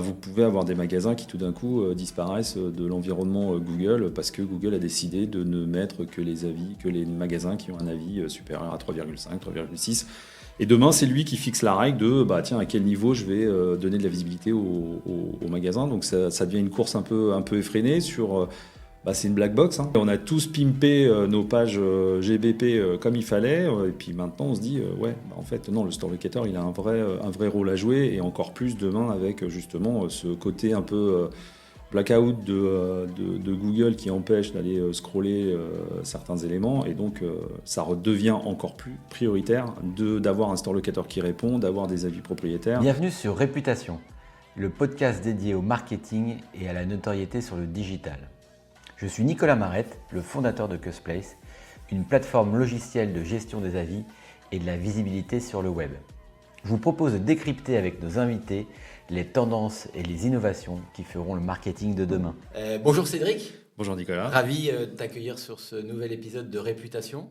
Vous pouvez avoir des magasins qui tout d'un coup disparaissent de l'environnement Google parce que Google a décidé de ne mettre que les magasins qui ont un avis supérieur à 3,5, 3,6. Et demain, c'est lui qui fixe la règle de tiens, à quel niveau je vais donner de la visibilité au magasin. Donc ça devient une course un peu effrénée sur. C'est une black box. Hein. On a tous pimpé nos pages GBP comme il fallait. Et puis maintenant, on se dit, en fait, non, le store locator, il a un vrai rôle à jouer. Et encore plus demain avec justement ce côté un peu blackout de Google qui empêche d'aller scroller certains éléments. Et donc, ça redevient encore plus prioritaire d'avoir un store locator qui répond, d'avoir des avis propriétaires. Bienvenue sur Réputation, le podcast dédié au marketing et à la notoriété sur le digital. Je suis Nicolas Marette, le fondateur de Cusplace, une plateforme logicielle de gestion des avis et de la visibilité sur le web. Je vous propose de décrypter avec nos invités les tendances et les innovations qui feront le marketing de demain. Bonjour Cédric. Bonjour Nicolas. Ravi de t'accueillir sur ce nouvel épisode de Réputation.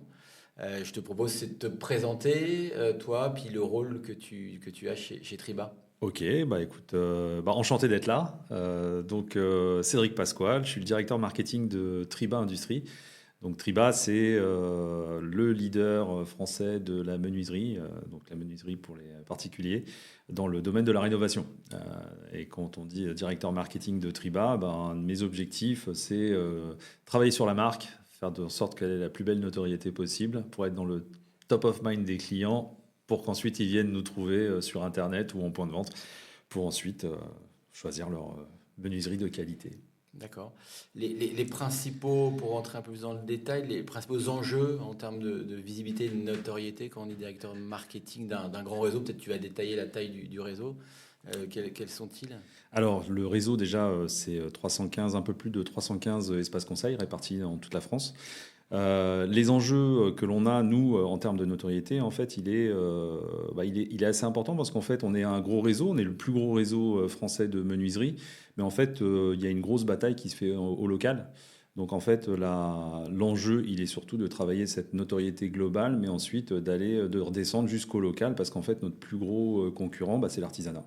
Je te propose de te présenter, toi, puis le rôle que tu as chez Triba. Ok, écoute, enchanté d'être là. Cédric Pasquale, je suis le directeur marketing de Triba Industrie. Donc Triba, c'est le leader français de la menuiserie, donc la menuiserie pour les particuliers, dans le domaine de la rénovation. Et quand on dit directeur marketing de Triba, mes objectifs, c'est travailler sur la marque, faire de sorte qu'elle ait la plus belle notoriété possible pour être dans le top of mind des clients, pour qu'ensuite ils viennent nous trouver sur Internet ou en point de vente, pour ensuite choisir leur menuiserie de qualité. D'accord. Les principaux, pour rentrer un peu plus dans le détail, les principaux enjeux en termes de visibilité et de notoriété quand on est directeur marketing d'un grand réseau, peut-être tu vas détailler la taille du réseau, quels sont-ils ? Alors le réseau déjà c'est 315, un peu plus de 315 espaces conseils répartis dans toute la France. Les enjeux que l'on a, nous, en termes de notoriété, en fait, il est assez important parce qu'en fait, on est un gros réseau, on est le plus gros réseau français de menuiserie, mais en fait, il y a une grosse bataille qui se fait au local. Donc, en fait, l'enjeu, il est surtout de travailler cette notoriété globale, mais ensuite de redescendre jusqu'au local parce qu'en fait, notre plus gros concurrent, c'est l'artisanat.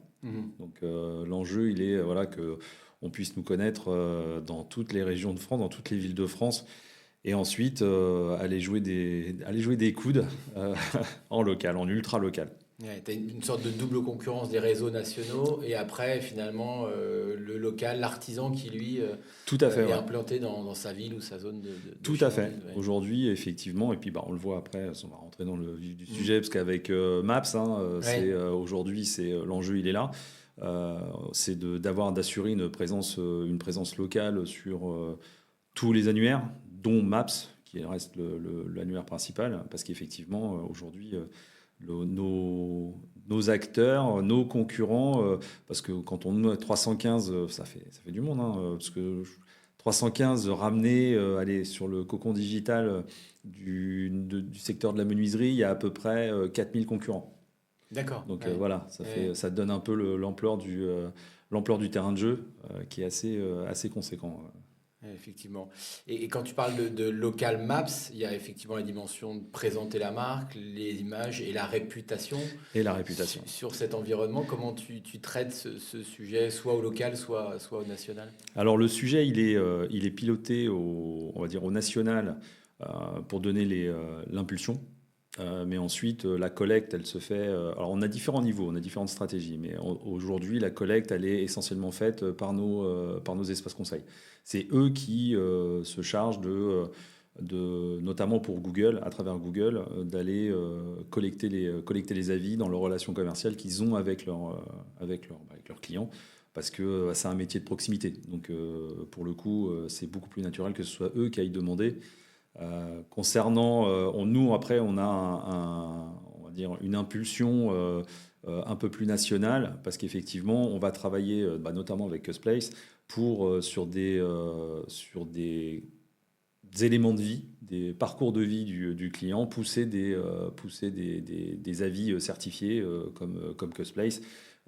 Donc, l'enjeu, il est que on puisse nous connaître dans toutes les régions de France, dans toutes les villes de France. Et ensuite, aller jouer des coudes en local, en ultra local. Ouais, tu as une sorte de double concurrence des réseaux nationaux et après, finalement, le local, l'artisan qui, lui, Tout à fait, est implanté dans sa ville ou sa zone de Tout à fait. ouais. Aujourd'hui, effectivement, et puis on le voit après, on va rentrer dans le vif du sujet, parce qu'avec Maps, aujourd'hui, l'enjeu, il est là. C'est d'assurer une présence locale sur tous les annuaires, dont Maps, qui reste l'annuaire principal, parce qu'effectivement, aujourd'hui, nos acteurs, nos concurrents, parce que quand on a 315, ça fait du monde, parce que 315 ramenés aller sur le cocon digital du secteur de la menuiserie, il y a à peu près 4000 concurrents. D'accord. Donc ça donne un peu l'ampleur du terrain de jeu qui est assez conséquent. Effectivement. Et quand tu parles de local maps, il y a effectivement la dimension de présenter la marque, les images et la réputation. Et la réputation. Sur cet environnement, comment tu traites ce sujet, soit au local, soit au national ? Alors le sujet, il est piloté on va dire au national pour donner l'impulsion. Mais ensuite, la collecte, elle se fait... alors, on a différents niveaux, on a différentes stratégies. Mais aujourd'hui, la collecte, elle est essentiellement faite par nos espaces conseils. C'est eux qui se chargent notamment pour Google, à travers Google, d'aller collecter les avis dans leurs relations commerciales qu'ils ont avec leurs clients. Parce que c'est un métier de proximité. Donc, pour le coup, c'est beaucoup plus naturel que ce soit eux qui aillent demander. Concernant nous, après, on a on va dire une impulsion un peu plus nationale parce qu'effectivement, on va travailler notamment avec Cusplace sur des éléments de vie, des parcours de vie du client, pousser des avis certifiés comme Cusplace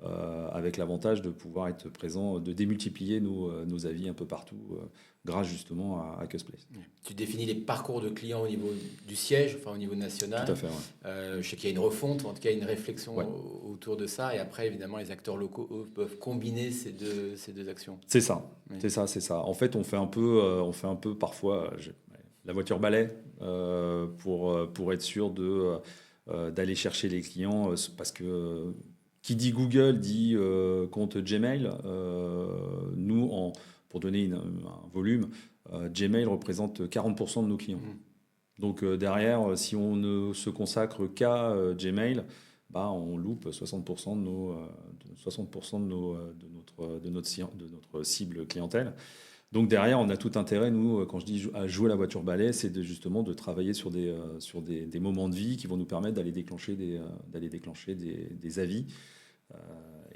avec l'avantage de pouvoir être présent, de démultiplier nos avis un peu partout, grâce justement à Cusplace. Tu définis les parcours de clients au niveau du siège, enfin au niveau national. Tout à fait, ouais. Je sais qu'il y a une refonte, en tout cas une réflexion Ouais. autour de ça. Et après, évidemment, les acteurs locaux, eux, peuvent combiner ces deux actions. C'est ça, Oui. c'est ça. En fait, on fait un peu parfois la voiture balai pour être sûr d'aller chercher les clients parce que qui dit Google dit compte Gmail. Nous, pour donner un volume, Gmail représente 40% de nos clients. Donc derrière, si on ne se consacre qu'à Gmail, on loupe 60% de notre cible clientèle. Donc derrière, on a tout intérêt, nous, quand je dis à jouer la voiture balai, c'est justement de travailler sur des moments de vie qui vont nous permettre d'aller déclencher des avis.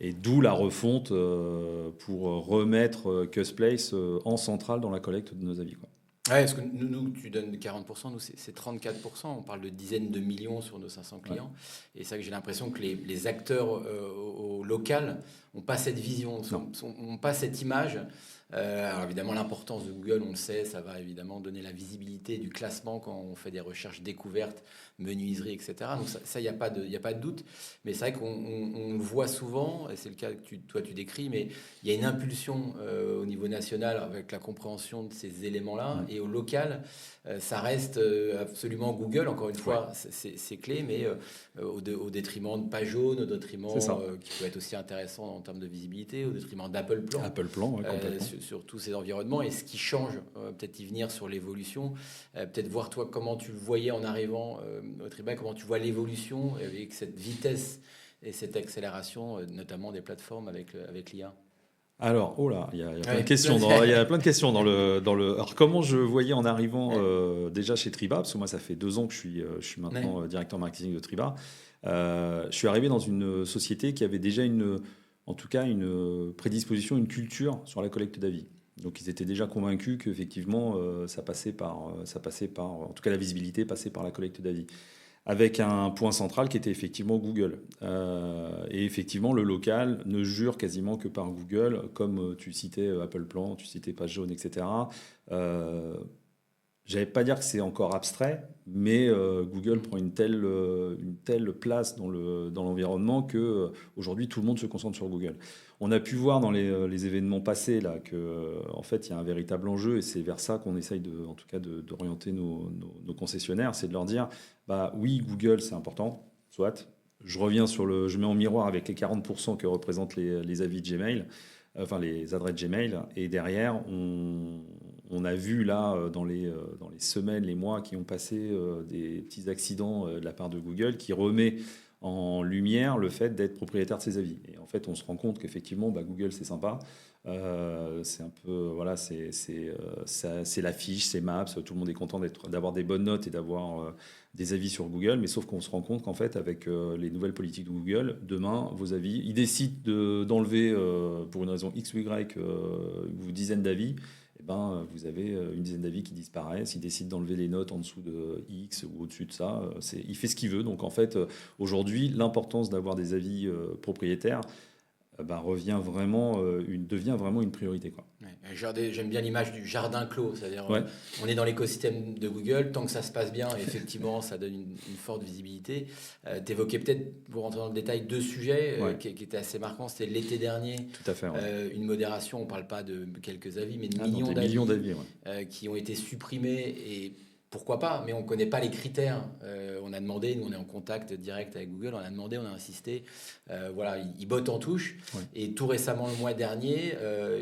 Et d'où la refonte pour remettre Cusplace en centrale dans la collecte de nos avis, quoi. Ouais, parce que nous, tu donnes 40%, nous, c'est 34%. On parle de dizaines de millions sur nos 500 clients. Ouais. Et c'est vrai que j'ai l'impression que les acteurs au local n'ont pas cette vision, n'ont pas cette image. Alors évidemment, l'importance de Google, on le sait, ça va évidemment donner la visibilité du classement quand on fait des recherches découvertes, menuiserie, etc. Donc ça, il n'y a pas de doute. Mais c'est vrai qu'on le voit souvent, et c'est le cas que toi tu décris, mais il y a une impulsion au niveau national avec la compréhension de ces éléments-là. Et au local, ça reste absolument Google, encore une fois, c'est clé, mais au détriment de Page Jaune, au détriment qui peut être aussi intéressant en termes de visibilité, au détriment d'Apple Plan. Apple Plan, complètement. Sur tous ces environnements. Et ce qui change, peut-être y venir sur l'évolution, peut-être voir toi comment tu le voyais en arrivant au Triba, comment tu vois l'évolution avec cette vitesse et cette accélération, notamment des plateformes avec l'IA. Alors, il y a plein de questions. Il y a plein de questions dans le. Alors, comment je voyais en arrivant déjà chez Triba, parce que moi, ça fait 2 ans que je suis maintenant directeur marketing de Triba. Je suis arrivé dans une société qui avait déjà en tout cas une prédisposition, une culture sur la collecte d'avis. Donc ils étaient déjà convaincus qu'effectivement ça passait par, en tout cas la visibilité passait par la collecte d'avis. Avec un point central qui était effectivement Google. Et effectivement le local ne jure quasiment que par Google, comme tu citais Apple Plan, tu citais Page Jaune, etc. J'allais pas dire que c'est encore abstrait, mais Google prend une telle place dans l'environnement que aujourd'hui tout le monde se concentre sur Google. On a pu voir dans les événements passés là que en fait il y a un véritable enjeu et c'est vers ça qu'on essaye en tout cas d'orienter nos concessionnaires, c'est de leur dire oui Google c'est important, soit. Je mets en miroir avec les 40% que représentent les avis de Gmail. Enfin les adresses Gmail, et derrière on a vu là dans les semaines, les mois qui ont passé des petits accidents de la part de Google qui remet en lumière le fait d'être propriétaire de ses avis. Et en fait on se rend compte qu'effectivement Google c'est sympa, c'est un peu c'est l'affiche, c'est Maps, tout le monde est content d'avoir des bonnes notes et d'avoir des avis sur Google, mais sauf qu'on se rend compte qu'en fait avec les nouvelles politiques de Google, demain vos avis, ils décident d'enlever pour une raison X ou Y une dizaine d'avis, et vous avez une dizaine d'avis qui disparaissent. Il décide d'enlever les notes en dessous de X ou au-dessus de ça. Il fait ce qu'il veut. Donc en fait, aujourd'hui, l'importance d'avoir des avis propriétaires devient vraiment une priorité, quoi. J'aime bien l'image du jardin clos, c'est-à-dire on est dans l'écosystème de Google, tant que ça se passe bien, effectivement, ça donne une forte visibilité. Tu évoquais peut-être, pour rentrer dans le détail, 2 sujets qui étaient assez marquants. C'était l'été dernier, tout à fait, une modération, on ne parle pas de quelques avis, mais de millions d'avis qui ont été supprimés et pourquoi pas, mais on ne connaît pas les critères. On a demandé, nous on est en contact direct avec Google, on a demandé, on a insisté. Ils bottent en touche. Ouais. Et tout récemment, le mois dernier,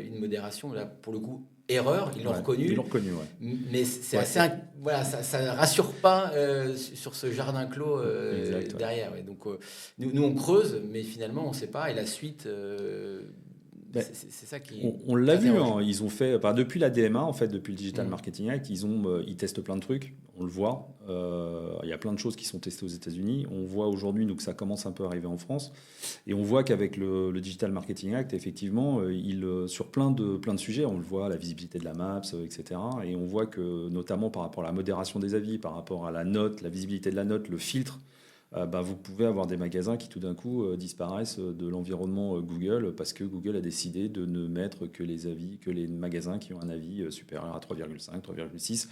une modération, là pour le coup, erreur, ils l'ont reconnu. Ils l'ont reconnu, ouais. Mais c'est assez. Ça ne rassure pas sur ce jardin clos derrière. Ouais. Donc nous on creuse, mais finalement on ne sait pas. Et la suite. C'est ça qui. On l'a vu, ils ont fait depuis la DMA, en fait, depuis le Digital Marketing Act, ils testent plein de trucs. On le voit. Il y a plein de choses qui sont testées aux États-Unis. On voit aujourd'hui que ça commence un peu à arriver en France, et on voit qu'avec le Digital Marketing Act, effectivement, sur plein de sujets, on le voit, la visibilité de la Maps, etc. Et on voit que notamment par rapport à la modération des avis, par rapport à la note, la visibilité de la note, le filtre vous pouvez avoir des magasins qui tout d'un coup disparaissent de l'environnement Google parce que Google a décidé de ne mettre que les magasins qui ont un avis supérieur à 3,5, 3,6.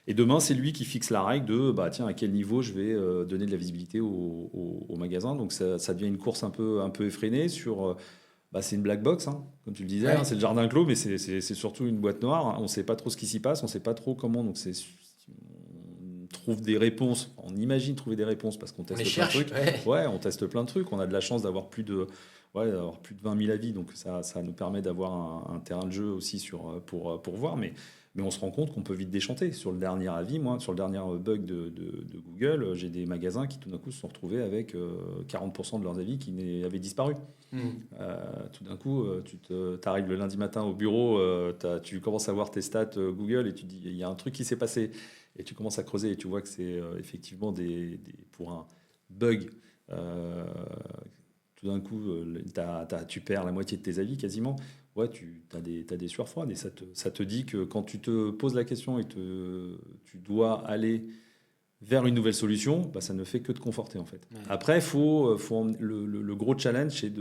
Et demain, c'est lui qui fixe la règle de tiens, à quel niveau je vais donner de la visibilité au magasin. Donc ça devient une course un peu effrénée sur. C'est une black box, hein, comme tu le disais, hein, c'est le jardin clos, mais c'est surtout une boîte noire. Hein. On ne sait pas trop ce qui s'y passe, on ne sait pas trop comment. Donc on trouve des réponses, on imagine trouver des réponses parce qu'on teste plein de trucs. Ouais, on teste plein de trucs. On a de la chance d'avoir plus de 20 000 avis, donc ça nous permet d'avoir un terrain de jeu aussi pour voir. Mais on se rend compte qu'on peut vite déchanter. Sur le dernier avis, sur le dernier bug de Google, j'ai des magasins qui tout d'un coup se sont retrouvés avec 40% de leurs avis qui avaient disparu. Tout d'un coup, tu arrives le lundi matin au bureau, tu commences à voir tes stats Google et tu dis il y a un truc qui s'est passé. Et tu commences à creuser et tu vois que c'est effectivement pour un bug. Tout d'un coup, tu perds la moitié de tes avis quasiment. Ouais, tu as des sueurs froides et ça te dit que quand tu te poses la question et tu dois aller vers une nouvelle solution, ça ne fait que te conforter en fait. Ouais. Après, le gros challenge, c'est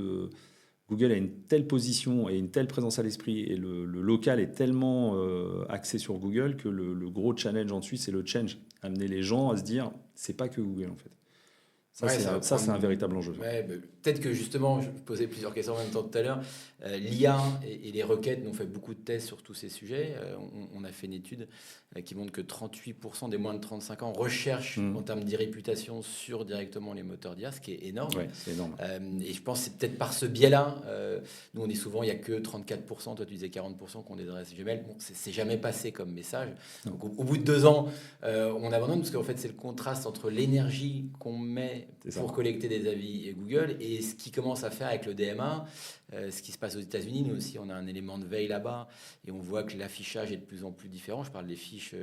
Google a une telle position et une telle présence à l'esprit et le local est tellement axé sur Google que le gros challenge ensuite, c'est le change. Amener les gens à se dire, c'est pas que Google en fait. Ça, c'est un véritable enjeu. Ouais, peut-être que justement, je posais plusieurs questions en même temps tout à l'heure. L'IA et les requêtes, nous on fait beaucoup de tests sur tous ces sujets. On a fait une étude qui montre que 38% des moins de 35 ans recherchent en termes d'e-réputation sur directement les moteurs d'IA, ce qui est énorme. Ouais, c'est énorme. Et je pense que c'est peut-être par ce biais-là. Nous on est souvent, il n'y a que 34%, toi tu disais 40% qu'on des adresses Gmail. Bon, c'est jamais passé comme message. Donc au bout de 2 ans, on abandonne parce qu'en fait c'est le contraste entre l'énergie qu'on met pour collecter des avis et Google et ce qui commence à faire avec le DMA, ce qui se passe aux États-Unis. Nous aussi, on a un élément de veille là-bas et on voit que l'affichage est de plus en plus différent. Je parle des fiches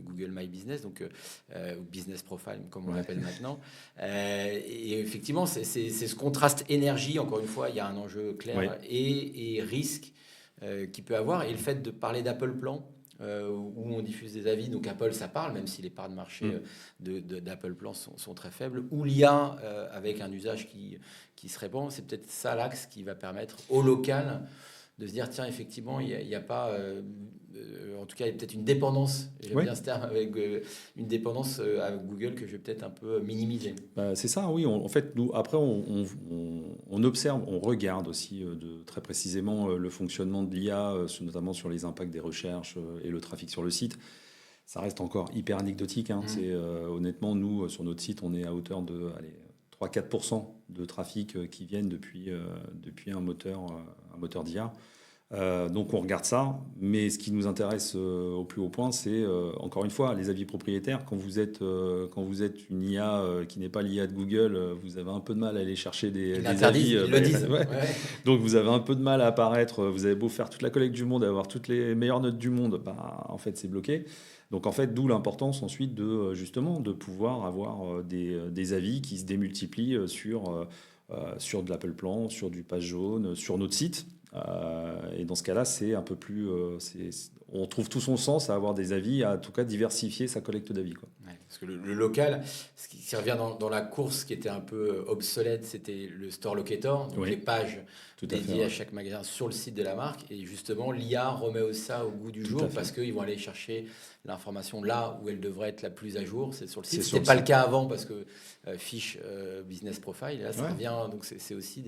Google My Business, donc Business Profile, comme on l'appelle maintenant. Et effectivement, c'est ce contraste énergie. Encore une fois, il y a un enjeu clair et risque qu'il peut avoir. Et le fait de parler d'Apple Plan, où on diffuse des avis, donc Apple ça parle, même si les parts de marché d'Apple Plan sont très faibles, ou l'IA avec un usage qui se répand, c'est peut-être ça l'axe qui va permettre au local de se dire tiens effectivement il y a pas en tout cas il y a peut-être une dépendance, j'aime bien ce terme, avec une dépendance à Google que je vais peut-être un peu minimiser. C'est ça, oui. En fait, nous après on observe, on regarde aussi très précisément le fonctionnement de l'IA, notamment sur les impacts des recherches et le trafic sur le site. Ça reste encore hyper anecdotique. Hein. C'est honnêtement, nous sur notre site, on est à hauteur de 3-4% de trafic qui viennent depuis un moteur d'IA. Donc on regarde ça, mais ce qui nous intéresse au plus haut point, c'est encore une fois les avis propriétaires. Quand vous êtes une IA qui n'est pas l'IA de Google, vous avez un peu de mal à aller chercher des avis. Ils le disent. Donc vous avez un peu de mal à apparaître. Vous avez beau faire toute la collecte du monde, avoir toutes les meilleures notes du monde, en fait c'est bloqué. Donc en fait, d'où l'importance ensuite de pouvoir avoir des avis qui se démultiplient sur de l'Apple Plan, sur du page jaune, sur notre site. Et dans ce cas-là, c'est un peu plus. On trouve tout son sens à avoir des avis, à en tout cas diversifier sa collecte d'avis. Ouais, parce que le local, ce qui revient dans la course qui était un peu obsolète, c'était le store locator, donc les pages dédiées à chaque magasin sur le site de la marque. Et justement, l'IA remet ça au goût du jour parce qu'ils vont aller chercher l'information là où elle devrait être la plus à jour, c'est sur le site. Ce n'était pas le cas avant parce que fiche Business Profile, là ça revient. Donc c'est aussi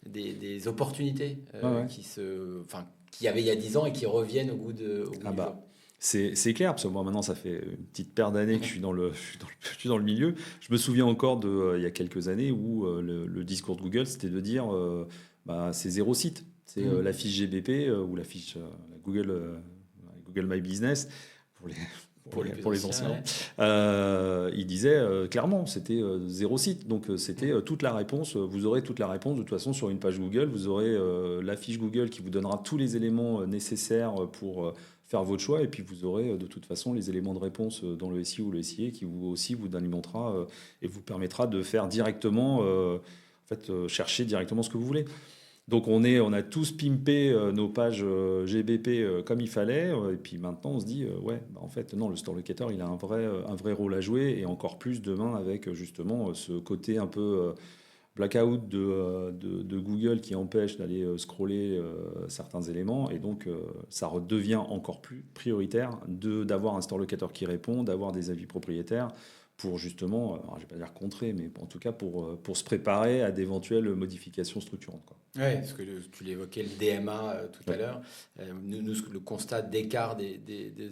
des opportunités qu'il y avait il y a 10 ans et qui reviennent au goût du jour. C'est clair, parce que moi maintenant ça fait une petite paire d'années que je suis dans le milieu. Je me souviens encore il y a quelques années où le discours de Google c'était de dire c'est 0 site. C'est la fiche GBP ou la fiche Google My Business pour les anciens. Il disait clairement c'était 0 site. Donc c'était toute la réponse. Vous aurez toute la réponse de toute façon sur une page Google. Vous aurez la fiche Google qui vous donnera tous les éléments nécessaires pour faire votre choix, et puis vous aurez de toute façon les éléments de réponse dans le SEO ou le SIA qui vous alimentera et vous permettra de faire directement, chercher directement ce que vous voulez. Donc on a tous pimpé nos pages GBP comme il fallait, et puis maintenant on se dit en fait non, le store locator il a un vrai rôle à jouer, et encore plus demain avec justement ce côté un peu blackout de Google qui empêche d'aller scroller certains éléments, et donc ça redevient encore plus prioritaire d'avoir un store locator qui répond, d'avoir des avis propriétaires pour justement, alors je ne vais pas dire contrer, mais en tout cas pour se préparer à d'éventuelles modifications structurantes, quoi. Oui, parce que tu l'évoquais, le DMA tout à l'heure. Nous, le constat d'écart de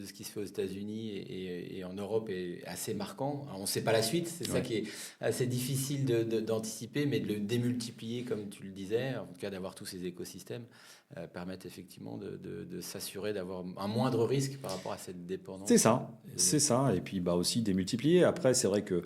ce qui se fait aux États-Unis et en Europe est assez marquant. Alors, on ne sait pas la suite, c'est ça qui est assez difficile d'anticiper, mais de le démultiplier, comme tu le disais, en tout cas d'avoir tous ces écosystèmes, permettent effectivement de s'assurer d'avoir un moindre risque par rapport à cette dépendance. C'est ça. Et puis aussi démultiplier. Après, c'est vrai que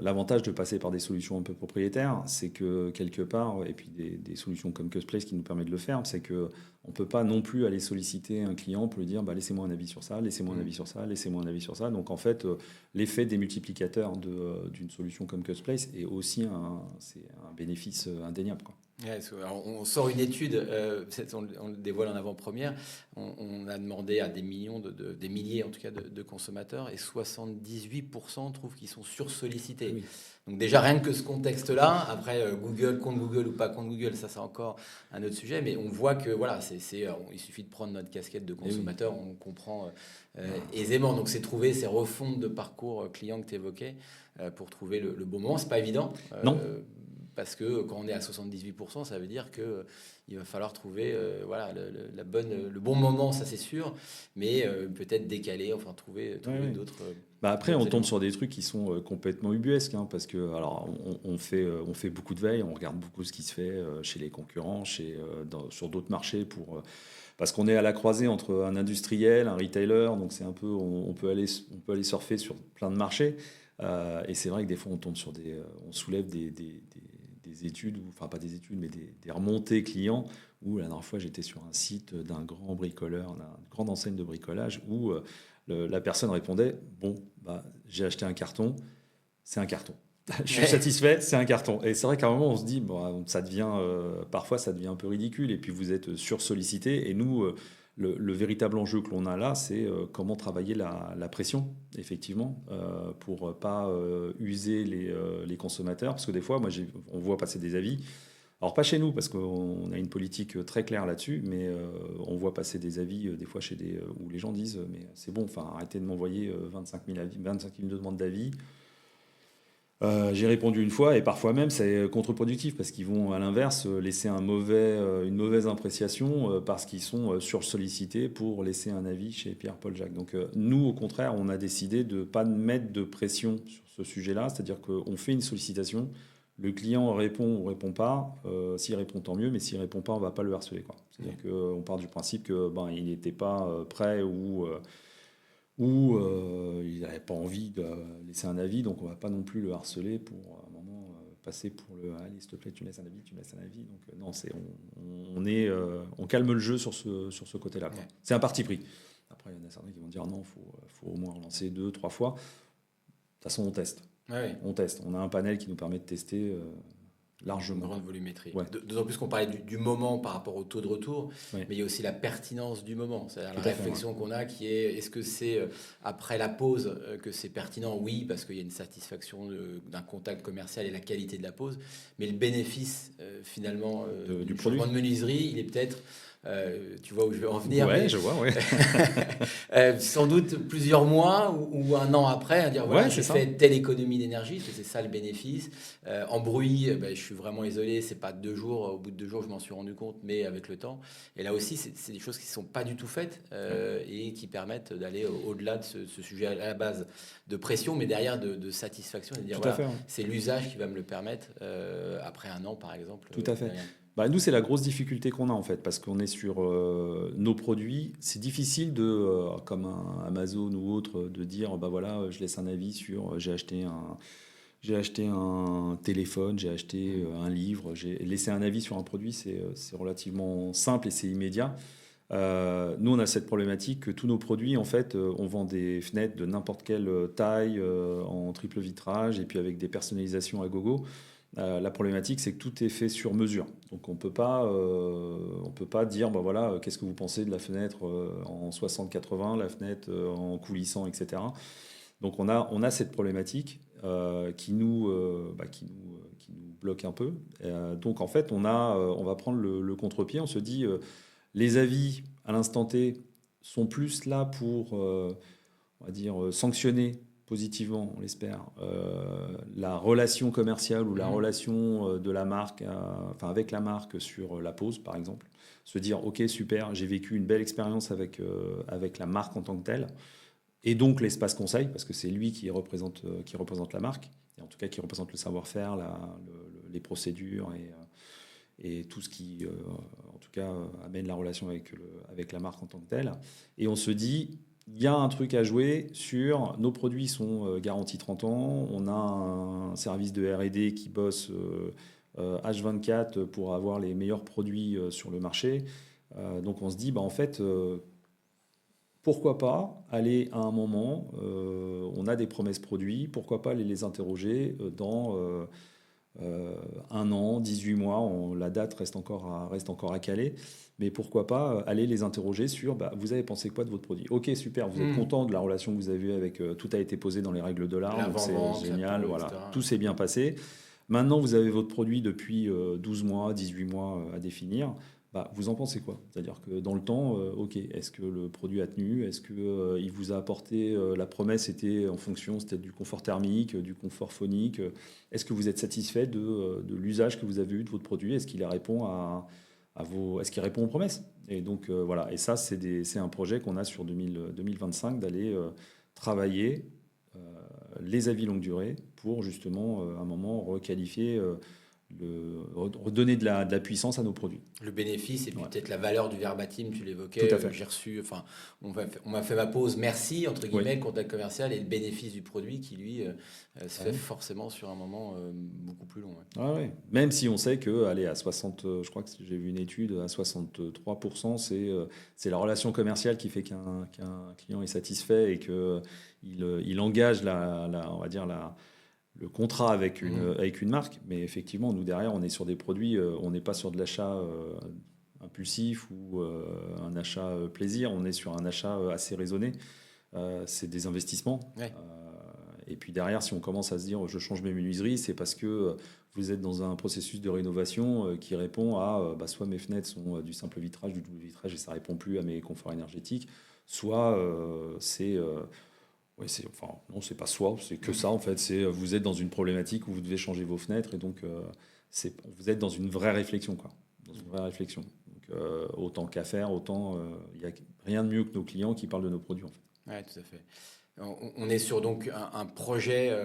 l'avantage de passer par des solutions un peu propriétaires, c'est que quelque part, et puis des solutions comme Custplace qui nous permettent de le faire, c'est qu'on ne peut pas non plus aller solliciter un client pour lui dire laissez-moi un avis sur ça, laissez-moi un avis sur ça, laissez-moi un avis sur ça. Donc en fait, l'effet démultiplicateur d'une solution comme Custplace est aussi c'est un bénéfice indéniable, quoi. On sort une étude, on le dévoile en avant-première, on a demandé à des milliers en tout cas de consommateurs, et 78% trouvent qu'ils sont sursollicités. Oui. Donc déjà rien que ce contexte-là, après compte Google ou pas compte Google, ça c'est encore un autre sujet, mais on voit que voilà, il suffit de prendre notre casquette de consommateur, on comprend aisément. Donc c'est trouver ces refontes de parcours client que tu évoquais pour trouver le bon moment. C'est pas évident. Non. Parce que quand on est à 78%, ça veut dire qu'il va falloir trouver le bon moment, ça c'est sûr, mais peut-être décaler, enfin trouver d'autres... Après, on tombe sur des trucs qui sont complètement ubuesques, hein, parce que alors, on fait beaucoup de veille, on regarde beaucoup ce qui se fait chez les concurrents, sur d'autres marchés, parce qu'on est à la croisée entre un industriel, un retailer, donc c'est un peu, on peut aller surfer sur plein de marchés, et c'est vrai que des fois on soulève des études, enfin pas des études, mais des remontées clients, où la dernière fois j'étais sur un site d'un grand bricoleur, d'une grande enseigne de bricolage, où la personne répondait j'ai acheté un carton, c'est un carton. Je suis satisfait, c'est un carton. Et c'est vrai qu'à un moment on se dit parfois ça devient un peu ridicule, et puis vous êtes sursollicité, et nous le véritable enjeu que l'on a là, c'est comment travailler la pression, effectivement, pour pas user les consommateurs. Parce que des fois, on voit passer des avis. Alors, pas chez nous, parce qu'on a une politique très claire là-dessus, mais on voit passer des avis, des fois, où les gens disent « mais c'est bon, arrêtez de m'envoyer 25 000 demandes d'avis ». J'ai répondu une fois, et parfois même c'est contre-productif, parce qu'ils vont à l'inverse laisser une mauvaise appréciation parce qu'ils sont sursollicités pour laisser un avis chez Pierre-Paul Jacques. Donc nous, au contraire, on a décidé de ne pas mettre de pression sur ce sujet-là, c'est-à-dire qu'on fait une sollicitation, le client répond ou répond pas, s'il répond tant mieux, mais s'il répond pas, on va pas le harceler, quoi. C'est-à-dire qu'on part du principe que il n'était pas prêt ou il n'avait pas envie de laisser un avis, donc on ne va pas non plus le harceler pour à un moment passer pour allez, s'il te plaît, tu me laisses un avis, Donc non, on calme le jeu sur ce côté-là, quoi. C'est un parti pris. Après, il y en a certains qui vont dire non, faut au moins relancer 2-3 fois. De toute façon, on teste. On teste. On a un panel qui nous permet de tester largement. Une grande volumétrie. D'autant plus qu'on parlait du moment par rapport au taux de retour, mais il y a aussi la pertinence du moment. C'est-à-dire la réflexion qu'on a qui est, est-ce que c'est après la pause que c'est pertinent? Oui, parce qu'il y a une satisfaction d'un contact commercial et la qualité de la pause, mais le bénéfice finalement du changement de menuiserie, il est peut-être... tu vois où je veux en venir? Ouais, je vois, sans doute plusieurs mois ou un an après, à dire voilà, j'ai fait telle économie d'énergie, parce que c'est ça le bénéfice. En bruit, je suis vraiment isolé, c'est pas 2 jours, au bout de 2 jours je m'en suis rendu compte, mais avec le temps. Et là aussi, c'est des choses qui ne sont pas du tout faites et qui permettent d'aller au-delà de ce sujet à la base de pression, mais derrière de satisfaction, et de dire c'est l'usage qui va me le permettre après un an par exemple. Tout à fait. Nous, c'est la grosse difficulté qu'on a en fait, parce qu'on est sur nos produits. C'est difficile comme un Amazon ou autre, de dire je laisse un avis sur j'ai acheté un téléphone, j'ai acheté un livre, j'ai laissé un avis sur un produit. C'est relativement simple et c'est immédiat. Nous, on a cette problématique que tous nos produits, en fait, on vend des fenêtres de n'importe quelle taille, en triple vitrage, et puis avec des personnalisations à gogo. La problématique, c'est que tout est fait sur mesure. Donc on peut pas dire, bah voilà, qu'est-ce que vous pensez de la fenêtre en 60-80, la fenêtre en coulissant, etc. Donc on a cette problématique qui nous bloque un peu. Donc en fait, on va prendre le contre-pied. On se dit, les avis à l'instant T sont plus là pour, on va dire, sanctionner positivement, on l'espère, la relation commerciale ou la relation de la marque, avec la marque sur la pose, par exemple. Se dire, ok, super, j'ai vécu une belle expérience avec la marque en tant que telle, et donc l'espace conseil, parce que c'est lui qui représente la marque, et en tout cas qui représente le savoir-faire, les procédures et tout ce qui, en tout cas, amène la relation avec la marque en tant que telle. Et on se dit, il y a un truc à jouer sur nos produits sont garantis 30 ans, on a un service de R&D qui bosse H24 pour avoir les meilleurs produits sur le marché. Donc on se dit, bah, en fait, pourquoi pas aller à un moment, on a des promesses produits, pourquoi pas aller les interroger dans 1 an, 18 mois, la date reste encore à caler, mais pourquoi pas aller les interroger sur bah, vous avez pensé quoi de votre produit? Ok, super, vous êtes content de la relation que vous avez eue avec tout a été posé dans les règles de l'art, donc c'est génial, voilà, tout s'est bien passé. Maintenant, vous avez votre produit depuis 12 mois, 18 mois à définir. Bah, vous en pensez quoi? C'est-à-dire que dans le temps, ok, est-ce que le produit a tenu? Est-ce que il vous a apporté la promesse était en fonction, c'était du confort thermique, du confort phonique? Est-ce que vous êtes satisfait de l'usage que vous avez eu de votre produit? Est-ce qu'il répond est-ce qu'il répond aux promesses? Et donc voilà. Et ça, c'est un projet qu'on a sur 2025 d'aller travailler les avis longue durée pour justement à un moment requalifier. Redonner de la puissance à nos produits. Le bénéfice et puis Ouais. peut-être la valeur du verbatim, tu l'évoquais. Tout à fait. J'ai reçu, enfin, on m'a fait ma pause, merci, entre guillemets, Oui. le contact commercial et le bénéfice du produit qui, lui, se fait forcément sur un moment beaucoup plus long. Ouais. Ah ouais. Même si on sait que, allez, à 60, je crois que j'ai vu une étude, à 63%, c'est la relation commerciale qui fait qu'un client est satisfait et qu'il engage on va dire le contrat avec une marque. Mais effectivement, nous, derrière, on est sur des produits, on n'est pas sur de l'achat impulsif ou un achat plaisir, on est sur un achat assez raisonné. C'est des investissements. Ouais. Et puis derrière, si on commence à se dire je change mes menuiseries, c'est parce que vous êtes dans un processus de rénovation qui répond à soit mes fenêtres sont du simple vitrage, du double vitrage et ça répond plus à mes conforts énergétiques, soit non, c'est pas soit, c'est que ça en fait. C'est vous êtes dans une problématique où vous devez changer vos fenêtres et donc vous êtes dans une vraie réflexion, quoi. Dans une vraie réflexion. Donc autant qu'à faire, autant il n'y a rien de mieux que nos clients qui parlent de nos produits en fait. Ouais, tout à fait. On est sur donc un projet,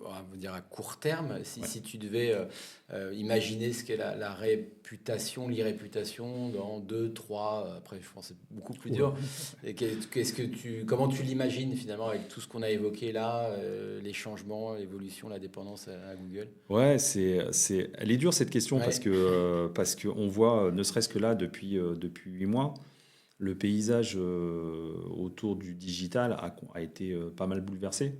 on va dire à court terme. Si tu devais imaginer ce qu'est la réputation, l'irréputation dans 2, 3, après je pense que c'est beaucoup plus dur. Et comment tu l'imagines finalement avec tout ce qu'on a évoqué là, les changements, l'évolution, la dépendance à Google? Ouais, elle est dure cette question parce que on voit, ne serait-ce que là depuis 8 mois. Le paysage autour du digital a été pas mal bouleversé.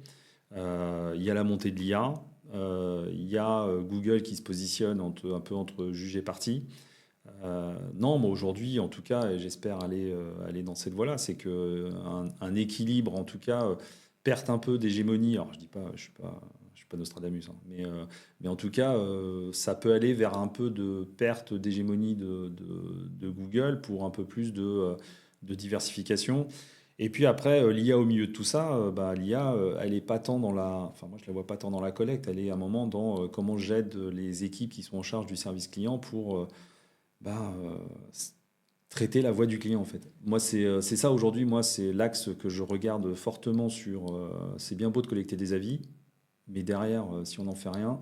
Il y a la montée de l'IA, il y a Google qui se positionne un peu entre juge et parti. Non, moi aujourd'hui, en tout cas, et j'espère aller dans cette voie-là, c'est qu'un équilibre, en tout cas, perte un peu d'hégémonie. Alors, je dis pas, je suis pas Nostradamus, hein, mais en tout cas, ça peut aller vers un peu de perte d'hégémonie de Google pour un peu plus de diversification. Et puis après, l'IA au milieu de tout ça, l'IA, elle est pas tant enfin moi je la vois pas tant dans la collecte, elle est à un moment dans comment j'aide les équipes qui sont en charge du service client pour traiter la voix du client en fait. Moi c'est ça aujourd'hui, moi c'est l'axe que je regarde fortement sur. C'est bien beau de collecter des avis, mais derrière, si on n'en fait rien,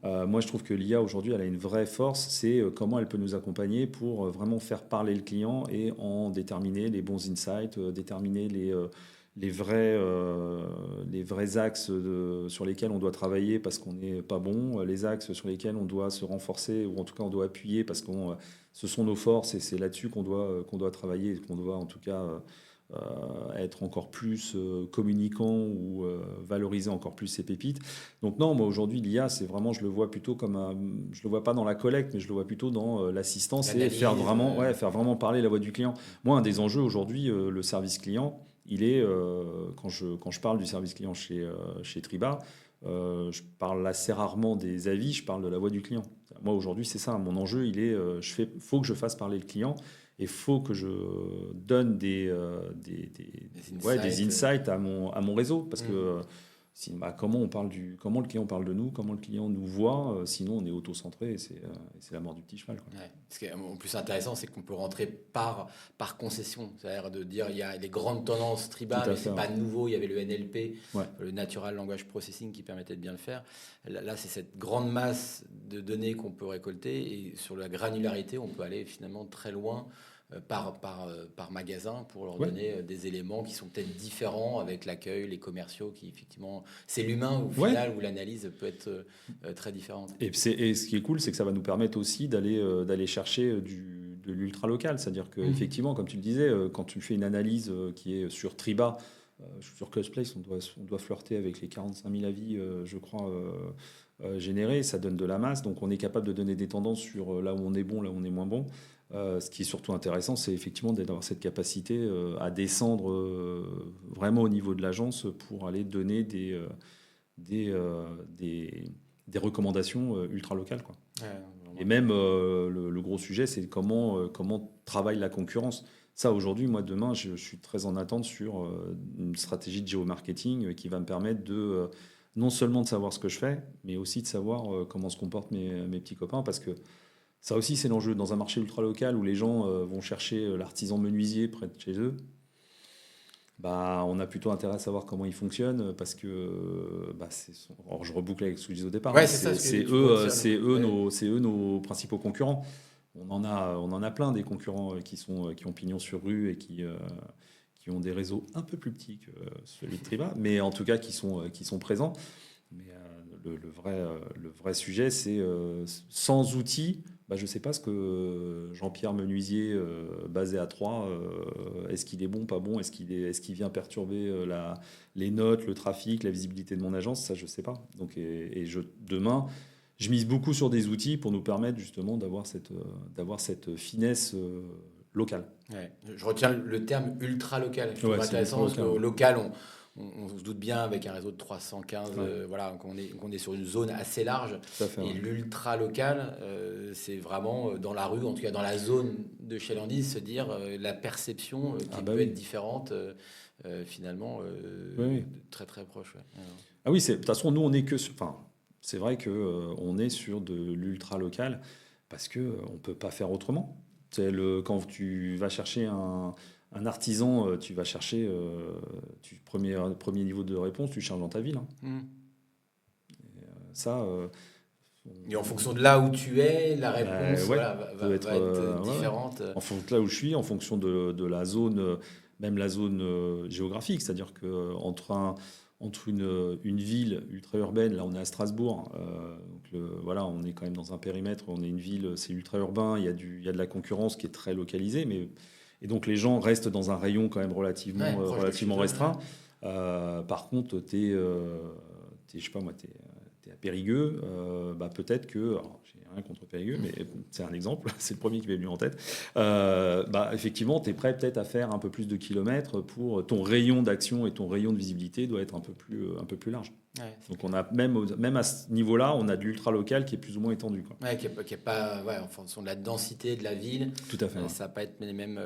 moi je trouve que l'IA aujourd'hui elle a une vraie force, c'est comment elle peut nous accompagner pour vraiment faire parler le client et en déterminer les bons insights, déterminer les vrais axes sur lesquels on doit travailler parce qu'on n'est pas bon, les axes sur lesquels on doit se renforcer ou en tout cas on doit appuyer parce que ce sont nos forces et c'est là-dessus qu'on doit travailler et qu'on doit en tout cas être encore plus communicant ou valoriser encore plus ses pépites. Donc non, moi aujourd'hui l'IA, c'est vraiment, je le vois plutôt comme je le vois pas dans la collecte, mais je le vois plutôt dans l'assistance et faire vraiment parler la voix du client. Moi, un des enjeux aujourd'hui, le service client, il est quand je parle du service client chez Triba, je parle assez rarement des avis, je parle de la voix du client. Moi aujourd'hui, c'est ça, mon enjeu, il est, faut que je fasse parler le client. Et il faut que je donne des insights à mon réseau. Parce que comment le client parle de nous, comment le client nous voit, sinon on est auto-centré et c'est la mort du petit cheval. Quoi. Ouais. Ce qui est le plus intéressant, c'est qu'on peut rentrer par concession. C'est-à-dire de dire il y a les grandes tendances Triba, mais c'est pas nouveau. Il y avait le NLP, le Natural Language Processing, qui permettait de bien le faire. Là, c'est cette grande masse de données qu'on peut récolter. Et sur la granularité, on peut aller finalement très loin par magasin pour leur donner des éléments qui sont peut-être différents avec l'accueil, les commerciaux qui effectivement c'est l'humain au final où l'analyse peut être très différente. Et ce qui est cool, c'est que ça va nous permettre aussi d'aller chercher de l'ultra local, c'est-à-dire que effectivement, comme tu le disais, quand tu fais une analyse qui est sur Triba, sur Custplace, on doit flirter avec les 45 000 avis, je crois. Générés, ça donne de la masse, donc on est capable de donner des tendances sur là où on est bon, là où on est moins bon. Ce qui est surtout intéressant, c'est effectivement d'avoir cette capacité à descendre vraiment au niveau de l'agence pour aller donner des recommandations ultra locales, quoi. Et même le gros sujet, c'est comment travaille la concurrence. Ça, aujourd'hui, moi, demain, je suis très en attente sur une stratégie de géomarketing qui va me permettre de non seulement de savoir ce que je fais, mais aussi de savoir comment se comportent mes petits copains, parce que ça aussi, c'est l'enjeu. Dans un marché ultra local où les gens vont chercher l'artisan menuisier près de chez eux, on a plutôt intérêt à savoir comment il fonctionne, parce que alors je reboucle avec ce que je disais au départ. C'est eux nos principaux concurrents. On en a plein des concurrents qui ont pignon sur rue et qui ont des réseaux un peu plus petits que celui de Triba, mais en tout cas qui sont présents. Mais le vrai sujet, c'est sans outils, je ne sais pas ce que Jean-Pierre Menuisier, basé à Troyes, est-ce qu'il est bon, pas bon, est-ce qu'il vient perturber les notes, le trafic, la visibilité de mon agence, ça je ne sais pas. Donc, demain, je mise beaucoup sur des outils pour nous permettre justement d'avoir cette finesse locale. Ouais. Je retiens le terme ultra local. Je trouve intéressant parce qu'au local, on se doute bien avec un réseau de 315, qu'on est sur une zone assez large. Et l'ultra local, c'est vraiment dans la rue, en tout cas dans la zone de chalandise, se dire la perception qui peut être différente, finalement, très très proche. Ouais. Ah oui, de toute façon, nous, on est que... c'est vrai qu'on est sur de l'ultra local parce qu'on ne peut pas faire autrement. Quand tu vas chercher un artisan, tu vas chercher premier niveau de réponse, tu cherches dans ta ville. Et en fonction de là où tu es, la réponse va être différente. En fonction de là où je suis, en fonction de la zone, même la zone géographique, c'est-à-dire qu'entre une ville ultra-urbaine, là on est à Strasbourg, on est quand même dans un périmètre, on est une ville, c'est ultra-urbain, il y a de la concurrence qui est très localisée, et donc les gens restent dans un rayon quand même relativement restreint. Par contre, t'es à Périgueux, peut-être que... Alors, j'ai rien contre Périgueux, mais c'est un exemple, c'est le premier qui m'est venu en tête. Effectivement, tu es prêt peut-être à faire un peu plus de kilomètres pour ton rayon d'action et ton rayon de visibilité doit être un peu plus large. Ouais, donc on a même à ce niveau-là, on a de l'ultra local qui est plus ou moins étendu, quoi. Qui est pas en fonction de la densité de la ville. Tout à fait. Ça va pas être les mêmes.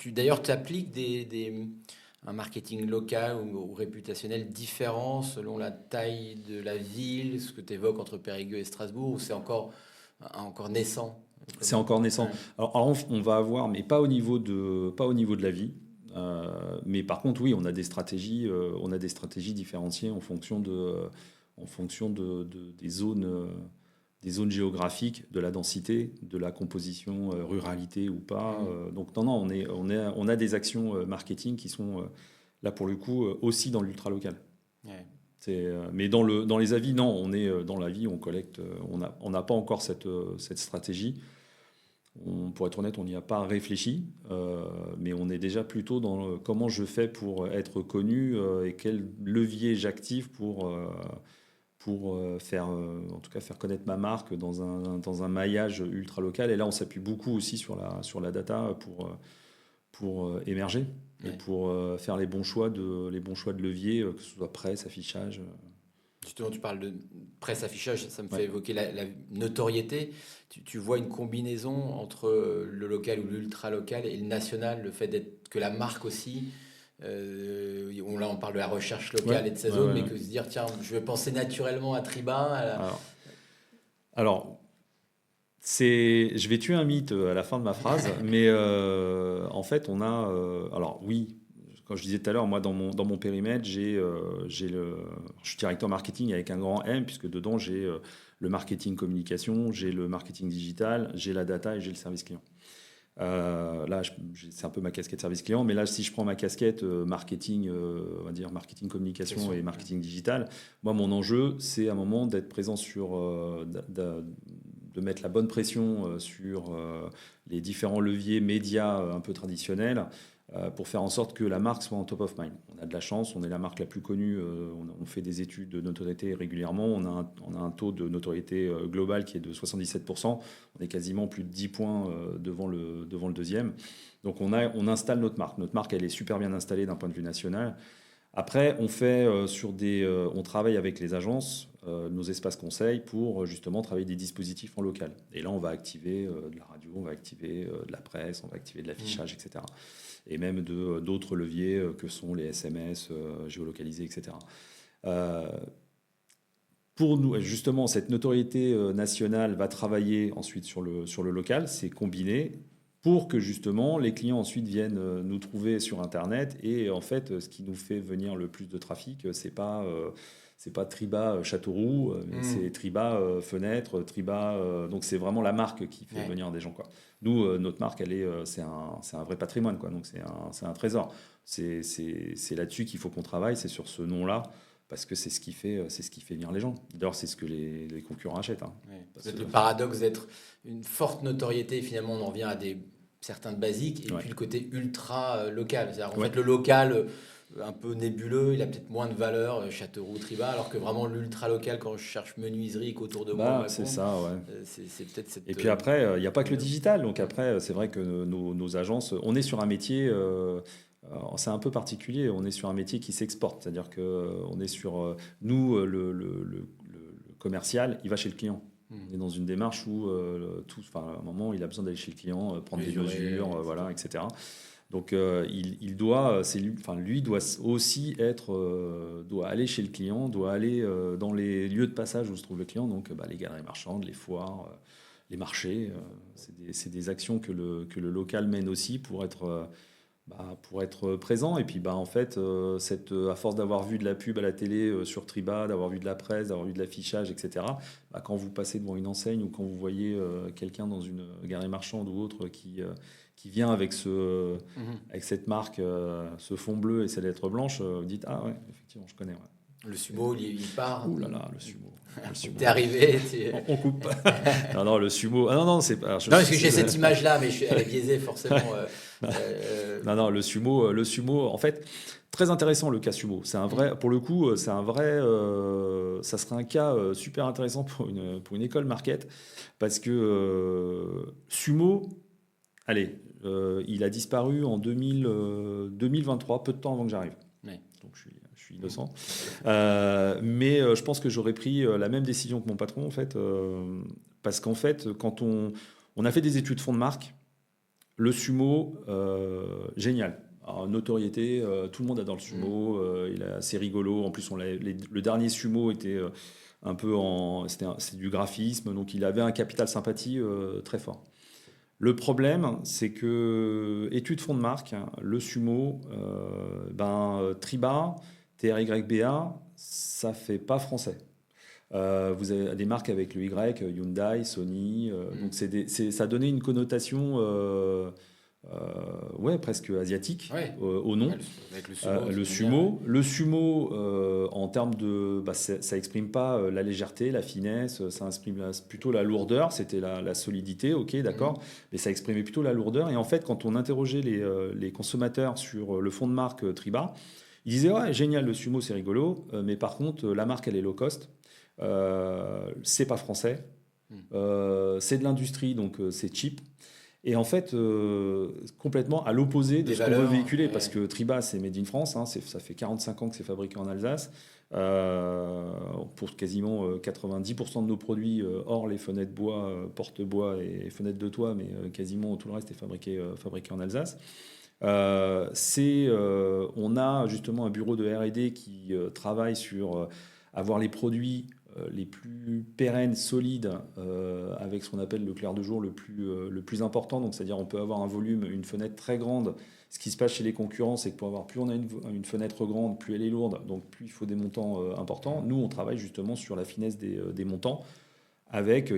D'ailleurs, tu appliques un marketing local ou réputationnel différent selon la taille de la ville, ce que tu évoques entre Périgueux et Strasbourg, ou c'est encore naissant? C'est encore naissant. Ouais. Alors on va avoir, mais pas au niveau de la vie. Mais par contre, oui, on a des stratégies différenciées en fonction des zones géographiques, de la densité, de la composition ruralité ou pas. Donc non, on a des actions marketing qui sont là pour le coup aussi dans l'ultra local. Ouais. Mais dans les avis, non, on est dans la vie, on collecte, on n'a pas encore cette stratégie. pour être honnête, on n'y a pas réfléchi, mais on est déjà plutôt dans comment je fais pour être connu et quel levier j'active pour faire, en tout cas faire connaître ma marque dans un maillage ultra local. Et là, on s'appuie beaucoup aussi sur la data pour émerger et pour faire les bons choix de levier, que ce soit presse, affichage. Justement, tu parles de presse affichage, ça me fait évoquer la notoriété. Tu vois une combinaison entre le local ou l'ultra local et le national, le fait que la marque aussi, là on parle de la recherche locale et de sa zone, mais que se dire, tiens, je vais penser naturellement à Triba. Alors, je vais tuer un mythe à la fin de ma phrase, mais en fait, on a. Alors, oui. Quand je disais tout à l'heure, moi, dans mon périmètre, je suis directeur marketing avec un grand M, puisque dedans, j'ai le marketing communication, j'ai le marketing digital, j'ai la data et j'ai le service client. Là, c'est un peu ma casquette service client, mais là, si je prends ma casquette marketing, on va dire marketing communication et marketing digital, moi, mon enjeu, c'est à un moment d'être présent de mettre la bonne pression sur les différents leviers médias un peu traditionnels, pour faire en sorte que la marque soit en top of mind. On a de la chance, on est la marque la plus connue, on fait des études de notoriété régulièrement, on a un taux de notoriété global qui est de 77%, on est quasiment plus de 10 points devant le deuxième. Donc on installe notre marque. Notre marque, elle est super bien installée d'un point de vue national. Après, on travaille avec les agences, nos espaces conseils, pour justement travailler des dispositifs en local. Et là, on va activer de la radio, on va activer de la presse, on va activer de l'affichage, etc. Et même d'autres leviers que sont les SMS géolocalisés, etc. Pour nous, justement, cette notoriété nationale va travailler ensuite sur le local, c'est combiné pour que justement les clients ensuite viennent nous trouver sur Internet. Et en fait, ce qui nous fait venir le plus de trafic, c'est pas Triba Châteauroux, mais c'est Triba Fenêtre, Triba. Donc c'est vraiment la marque qui fait venir des gens, quoi. Nous, notre marque, c'est un vrai patrimoine, quoi. Donc c'est un trésor. C'est là-dessus qu'il faut qu'on travaille. C'est sur ce nom-là. Parce que c'est ce qui fait venir les gens. D'ailleurs, c'est ce que les concurrents achètent. Hein. C'est le paradoxe d'être une forte notoriété. Finalement, on en revient à certains basiques. Et puis le côté ultra local. C'est-à-dire, en fait, le local, un peu nébuleux, il a peut-être moins de valeur, Châteauroux, Triba, alors que vraiment l'ultra local, quand je cherche menuiserie qu'autour de moi, c'est ça, c'est peut-être cette... Et puis après, il n'y a pas que le digital. Donc après, c'est vrai que nos agences, on est sur un métier... c'est un peu particulier, on est sur un métier qui s'exporte, c'est-à-dire que on est sur le commercial, il va chez le client. On est dans une démarche où à un moment, il a besoin d'aller chez le client, prendre des mesures, voilà, etc. Donc lui doit aussi doit aller chez le client, doit aller dans les lieux de passage où se trouve le client, donc les galeries marchandes, les foires, les marchés. C'est des actions que le local mène aussi pour être présent. Et puis en fait, à force d'avoir vu de la pub à la télé sur Triba, d'avoir vu de la presse, d'avoir vu de l'affichage, etc., quand vous passez devant une enseigne ou quand vous voyez quelqu'un dans une galerie marchande ou autre qui vient avec cette marque, ce fond bleu et cette lettre blanche, vous dites « Ah ouais, effectivement, je connais. » Le sumo, il part. Ouh là là, le sumo. T'es arrivé. On coupe. Non, le sumo. Ah non, c'est pas. Non, parce que j'ai cette image-là, mais elle est biaisée forcément. Non, le sumo, en fait, très intéressant le cas sumo. C'est un vrai, pour le coup, ça serait un cas super intéressant pour une école market, parce que sumo, allez, il a disparu en 2023, peu de temps avant que j'arrive. Ouais. Donc je suis innocent. Mais je pense que j'aurais pris la même décision que mon patron, en fait, parce qu'en fait, quand on a fait des études fonds de marque, le sumo, génial. Alors, notoriété, tout le monde adore le sumo, il est assez rigolo. En plus, le dernier sumo était un peu c'est du graphisme, donc il avait un capital sympathie très fort. Le problème, c'est que études fonds de marque, le sumo, Triba, TRYBA, ça fait pas français. Vous avez des marques avec le Y, Hyundai, Sony. Donc ça a donné une connotation presque asiatique Ouais. au nom. Ouais, avec le sumo. Le sumo, en termes de, ça exprime pas la légèreté, la finesse, ça exprime plutôt la lourdeur. C'était la solidité, ok, d'accord, mais ça exprimait plutôt la lourdeur. Et en fait, quand on interrogeait les consommateurs sur le fond de marque Triba, ils disaient ouais, génial, le sumo c'est rigolo, mais par contre la marque elle est low cost, c'est pas français, c'est de l'industrie donc c'est cheap. Et en fait, complètement à l'opposé de ce qu'on veut véhiculer, parce que Triba, c'est made in France, hein, ça fait 45 ans que c'est fabriqué en Alsace, pour quasiment 90% de nos produits, hors les fenêtres bois, porte-bois et fenêtres de toit, mais quasiment tout le reste est fabriqué en Alsace. On a justement un bureau de R&D qui travaille sur avoir les produits les plus pérennes, solides, avec ce qu'on appelle le clair de jour le plus important. Donc, c'est-à-dire on peut avoir un volume, une fenêtre très grande. Ce qui se passe chez les concurrents, c'est que pour avoir plus on a une fenêtre grande, plus elle est lourde, donc plus il faut des montants importants. Nous, on travaille justement sur la finesse des montants,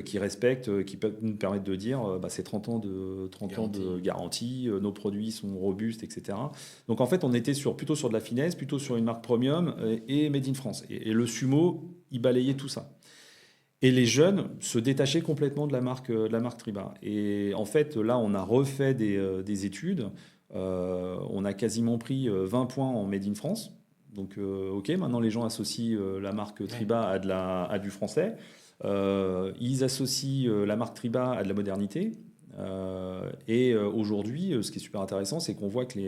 qui respectent, qui peuvent nous permettre de dire c'est 30 ans de garantie, nos produits sont robustes, etc. Donc en fait, on était plutôt sur de la finesse, plutôt sur une marque premium et made in France. Et le sumo, il balayait tout ça. Et les jeunes se détachaient complètement de la marque Triba. Et en fait, là, on a refait des études. On a quasiment pris 20 points en made in France. Donc, ok, maintenant les gens associent la marque Triba à du français. Ils associent la marque Triba à de la modernité. Et aujourd'hui, ce qui est super intéressant, c'est qu'on voit que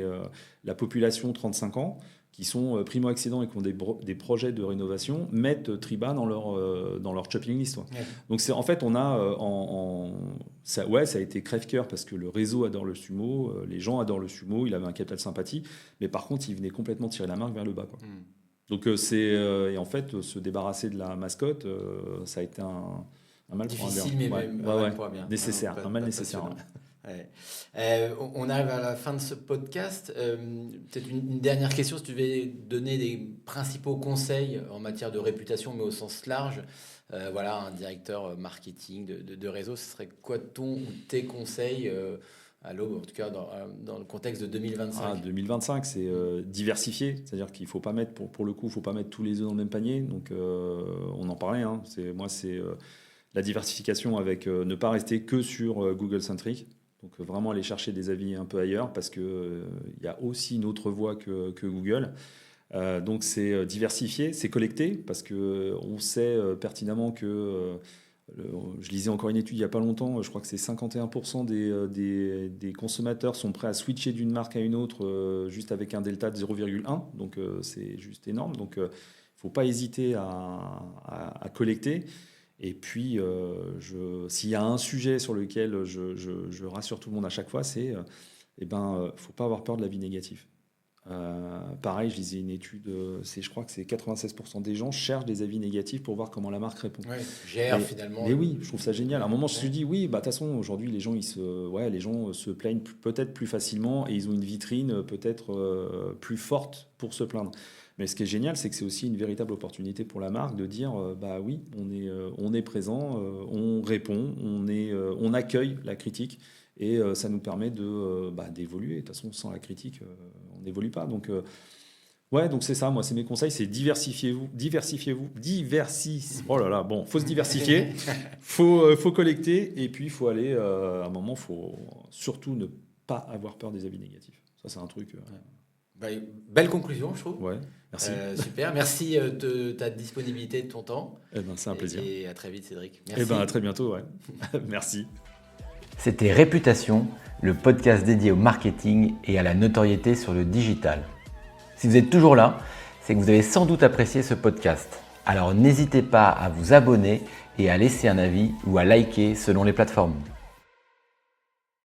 la population 35 ans, qui sont primo-accédants et qui ont des projets de rénovation, mettent Triba dans leur shopping list. Ouais. Donc en fait, on a ça a été crève-cœur parce que le réseau adore le sumo, les gens adorent le sumo, il avait un capital sympathie, mais par contre, il venait complètement tirer la marque vers le bas, quoi. Donc et en fait, se débarrasser de la mascotte, ça a été un mal pour un bien. Difficile, mais pas bien. Nécessaire, un mal nécessaire. On arrive à la fin de ce podcast. Peut-être une dernière question, si tu devais donner des principaux conseils en matière de réputation, mais au sens large. Un directeur marketing de réseau, ce serait quoi tes conseils à l'aube, en tout cas dans le contexte de 2025? 2025, c'est diversifier, c'est-à-dire qu'il ne faut pas mettre, pour le coup, il ne faut pas mettre tous les œufs dans le même panier. Donc, on en parlait, hein, c'est la diversification avec ne pas rester que sur Google-centric. Donc, vraiment aller chercher des avis un peu ailleurs parce qu'il y a aussi une autre voie que Google. Donc, c'est diversifier, c'est collecter parce qu'on sait pertinemment que... je lisais encore une étude il n'y a pas longtemps, je crois que c'est 51% des consommateurs sont prêts à switcher d'une marque à une autre juste avec un delta de 0,1. Donc c'est juste énorme. Donc il ne faut pas hésiter à collecter. Et puis s'il y a un sujet sur lequel je rassure tout le monde à chaque fois, c'est faut pas avoir peur de l'avis négatif. Pareil, je lisais une étude, je crois que c'est 96% des gens cherchent des avis négatifs pour voir comment la marque répond. Ouais, gère finalement. Mais oui, je trouve ça génial. À un moment, je me suis dit, oui, de toute façon, aujourd'hui, les gens se plaignent peut-être plus facilement et ils ont une vitrine peut-être plus forte pour se plaindre. Mais ce qui est génial, c'est que c'est aussi une véritable opportunité pour la marque de dire, oui, on est présent, on répond, on accueille la critique. Et ça nous permet d'évoluer. De toute façon, sans la critique, on n'évolue pas. Donc, donc c'est ça. Moi, c'est mes conseils. C'est diversifiez-vous. Oh là là, bon, faut se diversifier. faut collecter. Et puis, il faut aller... à un moment, il faut surtout ne pas avoir peur des avis négatifs. Ça, c'est un truc... belle conclusion, je trouve. Ouais, merci. Super. Merci de ta disponibilité, de ton temps. C'est un plaisir. Et à très vite, Cédric. Merci. À très bientôt. Ouais. Merci. C'était Réputation, le podcast dédié au marketing et à la notoriété sur le digital. Si vous êtes toujours là, c'est que vous avez sans doute apprécié ce podcast. Alors n'hésitez pas à vous abonner et à laisser un avis ou à liker selon les plateformes.